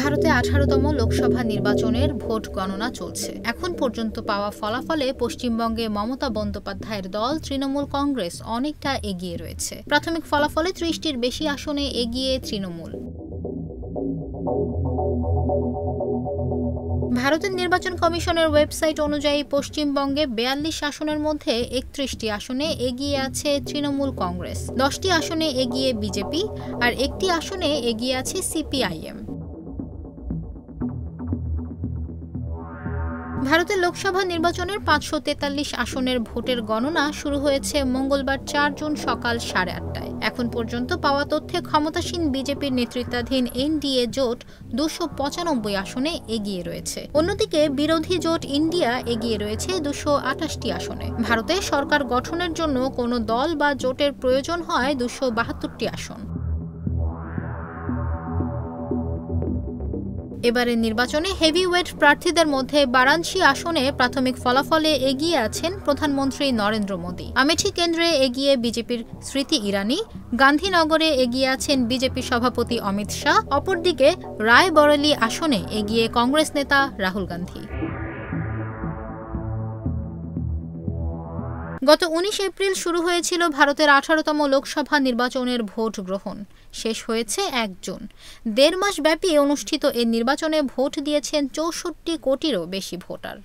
ভারতে 18তম লোকসভা নির্বাচনের ভোট গণনা চলছে। এখন পর্যন্ত পাওয়া ফলাফলে পশ্চিমবঙ্গে মমতা বন্দ্যোপাধ্যায়ের দল তৃণমূল কংগ্রেস অনেকটা এগিয়ে রয়েছে। প্রাথমিক ফলাফলে 30টির বেশি আসনে এগিয়ে তৃণমূল। ভারতের নির্বাচন কমিশনের ওয়েবসাইট অনুযায়ী পশ্চিমবঙ্গে 42 আসনের মধ্যে 31টি আসনে এগিয়ে আছে তৃণমূল কংগ্রেস, 10টি আসনে এগিয়ে বিজেপি আর 1টি আসনে এগিয়ে আছে সিপিআইএম। ভারতের লোকসভা নির্বাচনের 543 আসনের ভোটের গণনা শুরু হয়েছে মঙ্গলবার 4 জুন সকাল 8:30টায়। এখন পর্যন্ত পাওয়া তথ্যে ক্ষমতাসীন বিজেপির নেতৃত্বাধীন এনডিএ জোট 295 আসনে এগিয়ে রয়েছে। অন্যদিকে বিরোধী জোট ইন্ডিয়া এগিয়ে রয়েছে 228টি আসনে। ভারতে সরকার গঠনের জন্য কোনো দল বা জোটের প্রয়োজন হয় 272টি আসন। এবারের নির্বাচনে হেভিওয়েট প্রার্থীদের মধ্যে বারাণসী আসনে প্রাথমিক ফলাফলে এগিয়ে আছেন প্রধানমন্ত্রী নরেন্দ্র মোদী। আমেঠি কেন্দ্রে এগিয়ে বিজেপির স্মৃতি ইরানি, গান্ধীনগরে এগিয়ে আছেন বিজেপি সভাপতি অমিত শাহ, অপরদিকে রায়বরেলি আসনে এগিয়ে কংগ্রেস নেতা রাহুল গান্ধী। গত 19 এপ্রিল শুরু হয়েছিল ভারতের 18তম লোকসভা নির্বাচনের ভোট গ্রহণ, শেষ হয়েছে 1 জুন। 1.5 মাস ব্যাপী অনুষ্ঠিত এ নির্বাচনে ভোট দিয়েছেন 64 কোটিরও বেশি ভোটার।